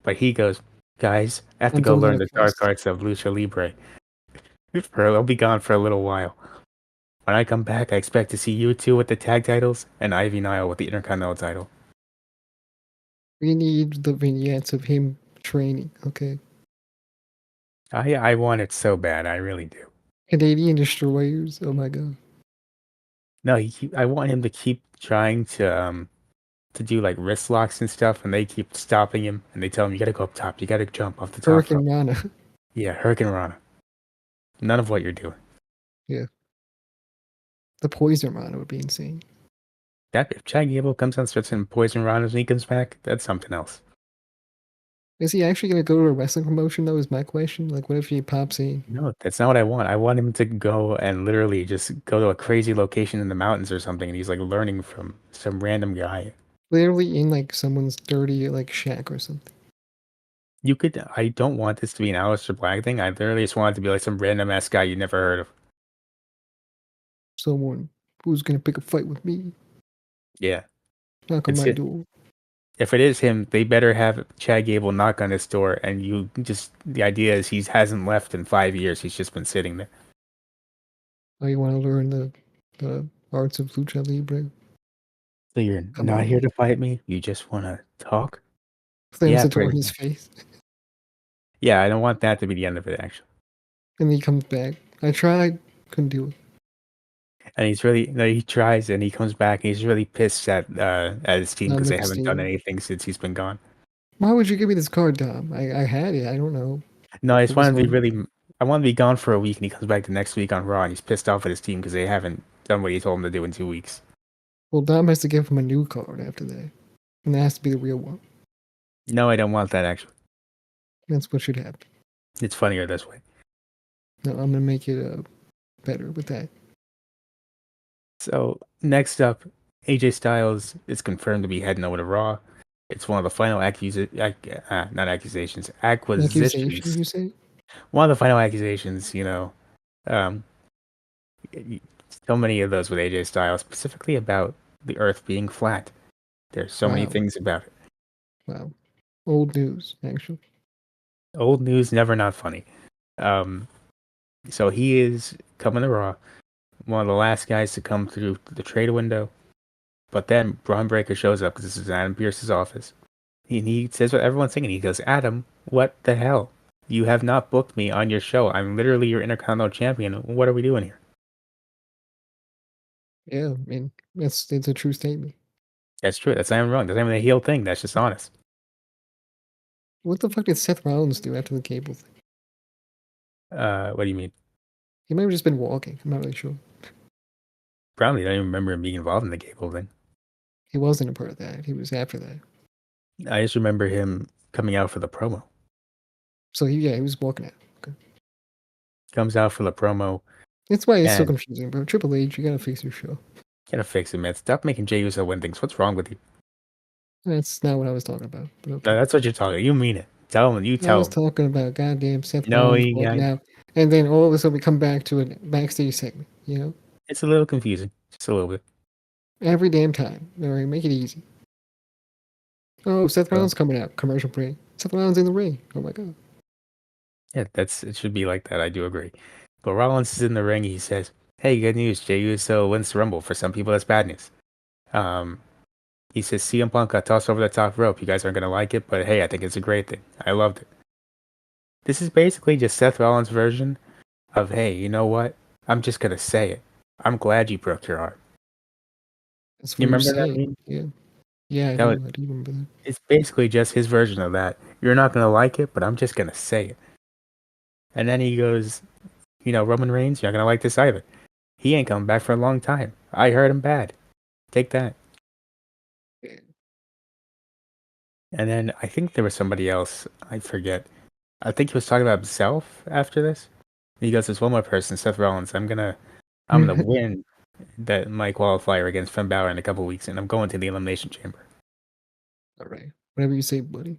Speaker 1: But he goes, "Guys, I have to
Speaker 2: I'm
Speaker 1: go
Speaker 2: building
Speaker 1: learn
Speaker 2: a
Speaker 1: the dark
Speaker 2: crest.
Speaker 1: arts of Lucha Libre. I'll be gone for a little while. When I come back, I expect to see you two with the tag titles and Ivy Nile with the Intercontinental title."
Speaker 2: We need the vignettes of him training. Okay.
Speaker 1: I want it so bad, I really do.
Speaker 2: Canadian destroyers. Oh my god.
Speaker 1: No, I want him to keep trying to do like wrist locks and stuff, and they keep stopping him, and they tell him, "You gotta go up top, you gotta jump off the top rope."
Speaker 2: Hurricane Rana.
Speaker 1: Yeah, Hurricane Rana. None of what you're doing.
Speaker 2: Yeah. The poison Rana would be insane.
Speaker 1: That if Chad Gable comes on, starts in Poison Rana when he comes back, that's something else.
Speaker 2: Is he actually gonna go to a wrestling promotion though? Is my question. Like, what if he pops in
Speaker 1: No, that's not what I want. I want him to go and literally just go to a crazy location in the mountains or something, and he's like learning from some random guy.
Speaker 2: literally in like someone's dirty like shack or something?
Speaker 1: You could. I don't want this to be an Aleister Black thing. I literally just want it to be like some random ass guy you never heard of.
Speaker 2: Someone who's gonna pick a fight with me.
Speaker 1: Yeah,
Speaker 2: Knock on
Speaker 1: it's
Speaker 2: my
Speaker 1: it.
Speaker 2: door.
Speaker 1: If it is him, they better have Chad Gable knock on his door, and you just the idea is he hasn't left in 5 years. He's just been sitting there.
Speaker 2: Oh, you want to learn the arts of lucha libre?
Speaker 1: So you're
Speaker 2: Come
Speaker 1: not here
Speaker 2: on.
Speaker 1: to fight me. You just want to talk.
Speaker 2: Slams
Speaker 1: Yeah,
Speaker 2: the door
Speaker 1: pretty
Speaker 2: in his
Speaker 1: much.
Speaker 2: face,
Speaker 1: Yeah, I don't want that to be the end of it. Actually,
Speaker 2: and then he comes back. I tried, couldn't do it.
Speaker 1: And he's really no, he tries and he comes back and he's really pissed at his team because they
Speaker 2: Dominic
Speaker 1: haven't done
Speaker 2: Steele.
Speaker 1: anything since he's been gone.
Speaker 2: Why would you give me this card, Dom? I had it. I don't know.
Speaker 1: No, I
Speaker 2: It
Speaker 1: just
Speaker 2: was
Speaker 1: want him to be
Speaker 2: on.
Speaker 1: really. I want him to be gone for a week and he comes back the next week on Raw and he's pissed off at his team because they haven't done what he told him to do in 2 weeks.
Speaker 2: Well, Dom has to give him a new card after that, and that has to be the real one.
Speaker 1: No, I don't want that actually.
Speaker 2: That's what should happen.
Speaker 1: It's funnier this way.
Speaker 2: No, I'm gonna make it better with that.
Speaker 1: So next up, AJ Styles is confirmed to be heading over to Raw. It's one of the final not accusations,
Speaker 2: Accusation,
Speaker 1: acquisitions.
Speaker 2: you say?
Speaker 1: One of the final accusations, um, so many of those with AJ Styles, specifically about the Earth being flat. There's so many
Speaker 2: Wow,
Speaker 1: things about it.
Speaker 2: wow. Old news, actually.
Speaker 1: Old news, never not funny. Um, so he is coming to Raw, one of the last guys to come through the trade window. But then Braun Breaker shows up because this is Adam Pearce's office. He says what everyone's thinking. He goes, Adam, what the hell? You have not booked me on your show. I'm literally your Intercontinental Champion. What are we doing here?
Speaker 2: Yeah, I mean, it's a true statement.
Speaker 1: That's true. That's not even wrong. That's not even a heel thing. That's just honest.
Speaker 2: What the fuck did Seth Rollins do after the cable thing?
Speaker 1: What do you mean?
Speaker 2: He might have just been walking. I'm not really sure.
Speaker 1: Probably don't even remember him being involved in the cable thing.
Speaker 2: He wasn't a part of that. He was after that.
Speaker 1: I just remember him coming out for the promo.
Speaker 2: So he was walking out. Okay.
Speaker 1: Comes out for the promo
Speaker 2: That's why it's so
Speaker 1: and
Speaker 2: confusing, bro. Triple H, you gotta fix your show.
Speaker 1: gotta fix it, man. Stop making Jey Uso win things. What's wrong with you?
Speaker 2: That's not what I was talking about. But
Speaker 1: No,
Speaker 2: okay.
Speaker 1: that's what you're talking. You mean it. Tell him. You
Speaker 2: I was
Speaker 1: tell him.
Speaker 2: talking about goddamn Seth
Speaker 1: No,
Speaker 2: Rollins walking out, and then all of a sudden we come back to a backstage segment. You know,
Speaker 1: it's a little confusing. Just a little bit.
Speaker 2: every damn time. All right, make it easy. Oh, Seth
Speaker 1: So,
Speaker 2: Rollins coming out. Commercial break. Seth Rollins in the ring. Oh my god.
Speaker 1: yeah, it should be like that. I do agree. But Rollins is in the ring. He says, "Hey, good news. Jey Uso wins the Rumble. For some people, that's bad news." Um, he says, "CM Punk got tossed over the top rope. You guys aren't gonna like it, but hey, I think it's a great thing. I loved it." This is basically just Seth Rollins' version of, "Hey, you know what? I'm just gonna say it. I'm glad you broke your arm."
Speaker 2: That's
Speaker 1: You
Speaker 2: what you're
Speaker 1: remember that
Speaker 2: saying.
Speaker 1: meme?
Speaker 2: Yeah. Yeah, I
Speaker 1: That was,
Speaker 2: do. I do remember that.
Speaker 1: it's basically just his version of that. You're not gonna like it, but I'm just gonna say it. And then he goes, Roman Reigns, you're not gonna like this either. He ain't coming back for a long time. I heard him bad. Take that.
Speaker 2: Yeah.
Speaker 1: And then I think there was somebody else. I forget. I think he was talking about himself after this. He goes, "There's one more person, Seth Rollins. I'm gonna win that my qualifier against Finn Balor in a couple weeks, and I'm going to the Elimination Chamber."
Speaker 2: All right. Whatever you say, buddy.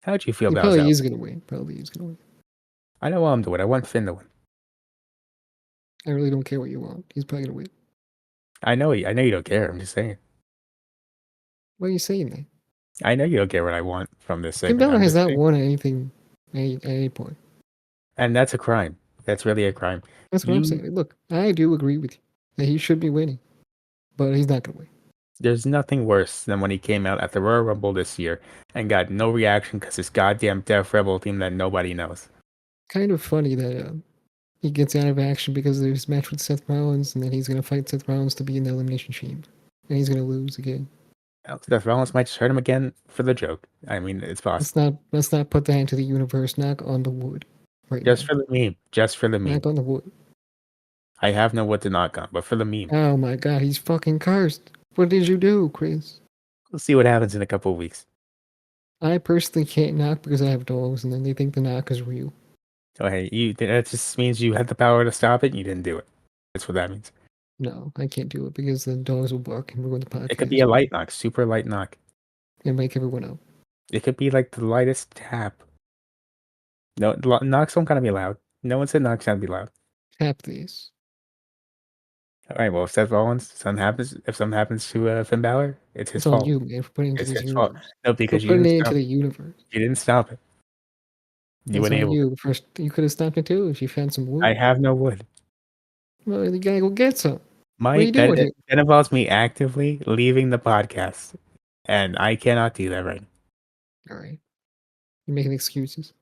Speaker 1: How'd you feel
Speaker 2: He
Speaker 1: about his
Speaker 2: probably
Speaker 1: outfit?
Speaker 2: is gonna win. Probably is gonna win.
Speaker 1: I don't want him to win. I want Finn to win.
Speaker 2: I really don't care what you want. He's probably gonna win.
Speaker 1: I know you don't care. I'm just saying.
Speaker 2: Why are you saying that?
Speaker 1: I know you don't care what I want from this
Speaker 2: Finn
Speaker 1: segment.
Speaker 2: Balor
Speaker 1: I'm
Speaker 2: has
Speaker 1: just
Speaker 2: not
Speaker 1: saying.
Speaker 2: won anything at any point.
Speaker 1: And that's a crime. That's really a crime.
Speaker 2: That's what I'm
Speaker 1: You
Speaker 2: saying. Look, I do agree with you that he should be winning, but he's not gonna win.
Speaker 1: There's nothing worse than when he came out at the Royal Rumble this year and got no reaction because his goddamn Death Rebel team that nobody knows.
Speaker 2: Kind of funny that he gets out of action because of his match with Seth Rollins, and then he's gonna fight Seth Rollins to be in the Elimination Chamber, and he's gonna lose again.
Speaker 1: Death Rollins might just hurt him again for the joke. I mean, it's possible.
Speaker 2: Let's not put that into the universe. Knock on the wood, right
Speaker 1: Just
Speaker 2: now.
Speaker 1: for the meme. Just for the meme.
Speaker 2: Knock on the wood.
Speaker 1: I have no wood to knock on, but for the meme.
Speaker 2: Oh my god, he's fucking cursed. What did you do, Chris?
Speaker 1: We'll see what happens in a couple of weeks.
Speaker 2: I personally can't knock because I have dogs, and then they think the knock is real.
Speaker 1: Oh, hey, that just means you had the power to stop it and you didn't do it. That's what that means.
Speaker 2: No, I can't do it because the dogs will bark and ruin the
Speaker 1: It could be
Speaker 2: podcast
Speaker 1: a light knock, super light knock.
Speaker 2: and wake everyone up.
Speaker 1: It could be like the lightest tap. No, knocks don't gotta be loud. No one said knocks gotta be loud.
Speaker 2: Tap these.
Speaker 1: All right. Well, if Seth Rollins, if something happens to Finn Balor, it's his
Speaker 2: It's on
Speaker 1: fault.
Speaker 2: you, man, for putting it into
Speaker 1: It's
Speaker 2: this
Speaker 1: his fault.
Speaker 2: universe.
Speaker 1: No,
Speaker 2: For
Speaker 1: because you
Speaker 2: putting
Speaker 1: didn't
Speaker 2: it into
Speaker 1: stop.
Speaker 2: the universe.
Speaker 1: You didn't stop it. You
Speaker 2: That's
Speaker 1: weren't
Speaker 2: on
Speaker 1: able to.
Speaker 2: you. First, you could have stopped it too if you found some
Speaker 1: I
Speaker 2: wood.
Speaker 1: have no wood.
Speaker 2: Well, you gotta go get some. What are you
Speaker 1: Mike,
Speaker 2: doing here?
Speaker 1: that involves me actively leaving the podcast, and I cannot do that right
Speaker 2: All right, you're making excuses.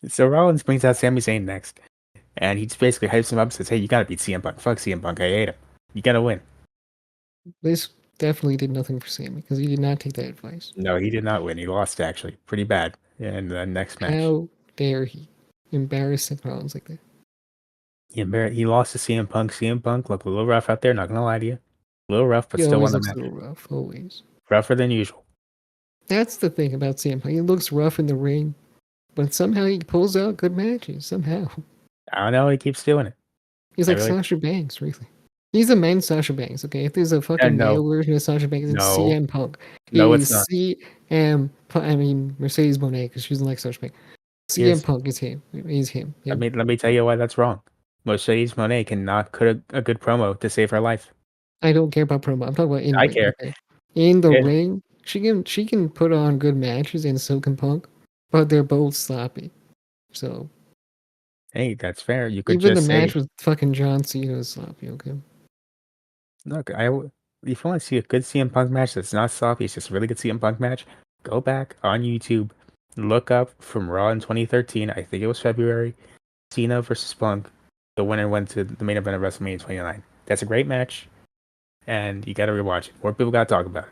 Speaker 1: now. So Rollins brings out Sami Zayn next. And he just basically hypes him up and says, "Hey, you gotta beat CM Punk. Fuck CM Punk. I hate him. You gotta win."
Speaker 2: This definitely did nothing for Sammy because he did not take that advice.
Speaker 1: No, he did not win. He lost actually, pretty bad in the next match.
Speaker 2: How dare he embarrass Seth Rollins like that?
Speaker 1: He lost to CM Punk. CM Punk looked a little rough out there. Not gonna lie to you, a little rough, but
Speaker 2: He
Speaker 1: still
Speaker 2: always
Speaker 1: won the
Speaker 2: looks a
Speaker 1: match.
Speaker 2: little rough, always.
Speaker 1: Rougher than usual.
Speaker 2: That's the thing about CM Punk. He looks rough in the ring, but somehow he pulls out good matches. Somehow.
Speaker 1: I don't know. He keeps doing it.
Speaker 2: He's
Speaker 1: I
Speaker 2: like
Speaker 1: really.
Speaker 2: Sasha Banks, really. He's a men's Sasha Banks, okay? If there's a fucking
Speaker 1: No,
Speaker 2: male version of Sasha Banks, it's
Speaker 1: no,
Speaker 2: CM Punk.
Speaker 1: no.
Speaker 2: He's
Speaker 1: It's not.
Speaker 2: I mean, Mercedes Moné, because she doesn't like Sasha Banks. CM
Speaker 1: Here's.
Speaker 2: Punk is him. He's him. Yeah.
Speaker 1: Let me tell you why that's wrong. Mercedes Monet cannot cut a good promo to save her life.
Speaker 2: I don't care about promo. I'm talking about in
Speaker 1: I
Speaker 2: ring,
Speaker 1: care.
Speaker 2: okay? In the
Speaker 1: Yeah.
Speaker 2: ring, she can put on good matches and so can Punk, but they're both sloppy. So
Speaker 1: Hey, that's fair. You could
Speaker 2: even the
Speaker 1: just say,
Speaker 2: match with fucking John Cena is sloppy, okay?
Speaker 1: look, if you want to see a good CM Punk match that's not sloppy, it's just a really good CM Punk match, go back on YouTube, look up from Raw in 2013. I think it was February. Cena versus Punk. The winner went to the main event of WrestleMania 29. That's a great match, and you got to rewatch it. More people got to talk about it.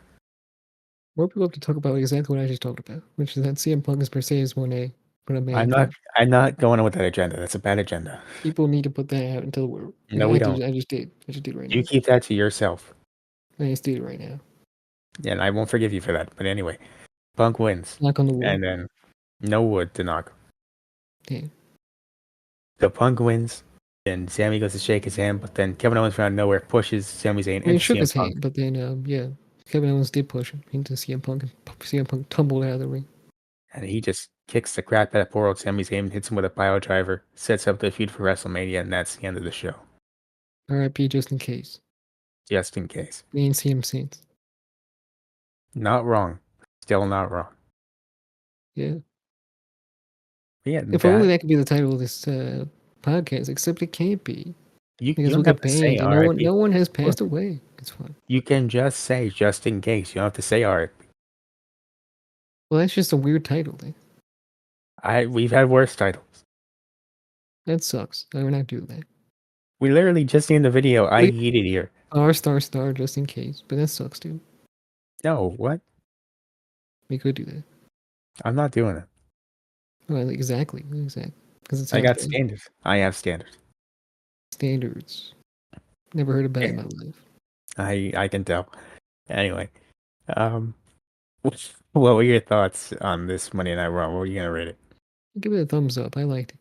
Speaker 2: More people have to talk about exactly what I just talked about, which is that CM Punk is Mercedes Moné, but a man
Speaker 1: I'm not.
Speaker 2: version.
Speaker 1: I'm not going with that agenda. That's a bad agenda.
Speaker 2: People need to put that out into the world.
Speaker 1: No, we don't.
Speaker 2: I just did. I just did right
Speaker 1: You
Speaker 2: now.
Speaker 1: keep that to yourself,
Speaker 2: I just did it right now.
Speaker 1: and I won't forgive you for that. But anyway, Punk wins,
Speaker 2: Knock on the wood.
Speaker 1: and then no wood to knock.
Speaker 2: Damn.
Speaker 1: The Punk wins, and Sammy goes to shake his hand, but then Kevin Owens from out of nowhere pushes Sami Zayn
Speaker 2: I mean,
Speaker 1: into
Speaker 2: shook
Speaker 1: CM
Speaker 2: his
Speaker 1: Punk,
Speaker 2: hand, but then, yeah, Kevin Owens did push him into CM Punk, and CM Punk tumbled out of the ring.
Speaker 1: and he just kicks the crap out of poor old Sami Zayn, hits him with a pile driver, sets up the feud for WrestleMania, and that's the end of the show.
Speaker 2: RIP just in case.
Speaker 1: Just in case.
Speaker 2: Me and CM Saints.
Speaker 1: Not wrong. Still not wrong.
Speaker 2: Yeah.
Speaker 1: But yeah,
Speaker 2: If only
Speaker 1: that
Speaker 2: that could be the title of this podcast, except it can't be.
Speaker 1: you
Speaker 2: Because we'll
Speaker 1: don't have
Speaker 2: get
Speaker 1: to say
Speaker 2: banned, and no
Speaker 1: RIP.
Speaker 2: one has
Speaker 1: Look,
Speaker 2: passed away. It's fine.
Speaker 1: you can just say just in case. You don't have to say RIP.
Speaker 2: Well, that's just a weird title then.
Speaker 1: We've had worse titles.
Speaker 2: That sucks. I would not do that.
Speaker 1: We literally just seen the video. I
Speaker 2: Please,
Speaker 1: yeeted here.
Speaker 2: star, just in case. But that sucks, dude.
Speaker 1: No, what?
Speaker 2: We could do that.
Speaker 1: I'm not doing it.
Speaker 2: Well, exactly. Because it
Speaker 1: I
Speaker 2: sounds
Speaker 1: got
Speaker 2: bad.
Speaker 1: standards. I have standards.
Speaker 2: Standards. Never heard about it in
Speaker 1: Yeah,
Speaker 2: my life.
Speaker 1: I can tell. Anyway, um, what were your thoughts on this Monday Night Raw? What were you gonna rate it?
Speaker 2: Give it a thumbs up. I liked it.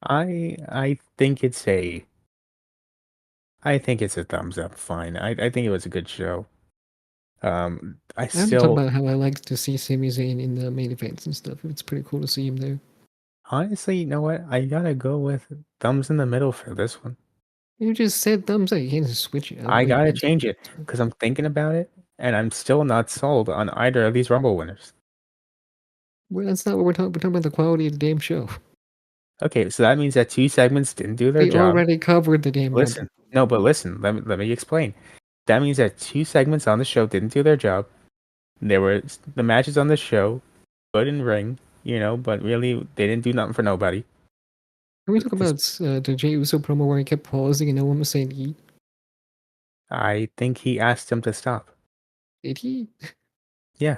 Speaker 1: I think it's a I think it's a thumbs up. Fine. I think it was a good show. I
Speaker 2: I have to talk
Speaker 1: still
Speaker 2: about how I like to see Sami Zayn in the main events and stuff. It's pretty cool to see him there.
Speaker 1: honestly, you know what? I gotta go with thumbs in the middle for this one.
Speaker 2: You just said thumbs up. You can't just switch it.
Speaker 1: I
Speaker 2: Wait,
Speaker 1: gotta
Speaker 2: one
Speaker 1: change
Speaker 2: second.
Speaker 1: it because I'm thinking about it, and I'm still not sold on either of these Rumble winners.
Speaker 2: Well, that's not what we're talking. We're talking about the quality of the damn show.
Speaker 1: Okay, so that means that two segments didn't do their
Speaker 2: We
Speaker 1: job.
Speaker 2: already covered the damn Rumble.
Speaker 1: Listen, no, but listen, let me explain. That means that two segments on the show didn't do their job. There were the matches on the show, good in ring, but really they didn't do nothing for nobody.
Speaker 2: Can we talk
Speaker 1: This,
Speaker 2: about the Jey Uso promo where he kept pausing and no one was saying "E"?
Speaker 1: I think he asked him to stop.
Speaker 2: Did he?
Speaker 1: Yeah,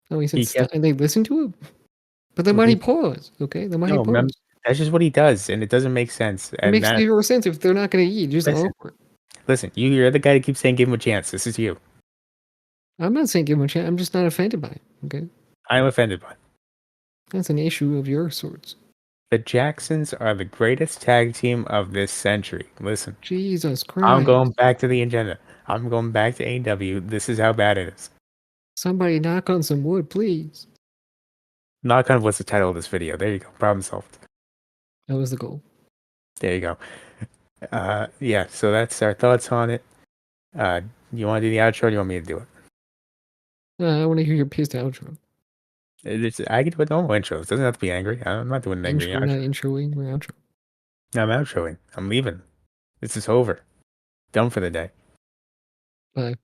Speaker 2: Oh, he said
Speaker 1: he
Speaker 2: stop,
Speaker 1: kept.
Speaker 2: and they listened to him. But then why he
Speaker 1: He
Speaker 2: pause? Okay, then why he
Speaker 1: no, remember,
Speaker 2: pause?
Speaker 1: that's just what he does, and it doesn't make sense.
Speaker 2: It
Speaker 1: And
Speaker 2: makes
Speaker 1: that
Speaker 2: zero sense if they're not going to eat. Just
Speaker 1: listen,
Speaker 2: awkward.
Speaker 1: listen, you're the guy that keeps saying give him a chance. This is you.
Speaker 2: I'm not saying give him a chance. I'm just not offended by it. Okay,
Speaker 1: I'm offended by it.
Speaker 2: that's an issue of your sorts.
Speaker 1: The Jacksons are the greatest tag team of this century. Listen,
Speaker 2: Jesus
Speaker 1: I'm going
Speaker 2: Christ!
Speaker 1: back to the agenda. I'm going back to AEW. This is how bad it is.
Speaker 2: Somebody knock on some wood, please.
Speaker 1: Knock on what's the title of this video. There you go. Problem solved.
Speaker 2: That was the goal.
Speaker 1: There you go. Yeah, so that's our thoughts on it. Uh, you want to do the outro or do you want me to do it?
Speaker 2: I want to hear your pissed outro.
Speaker 1: I can do a normal intro. It doesn't have to be angry. I'm not doing an angry
Speaker 2: Intro, not
Speaker 1: outro.
Speaker 2: introing, or outro.
Speaker 1: I'm outroing. I'm leaving. This is over. Done for the day.
Speaker 2: Bye.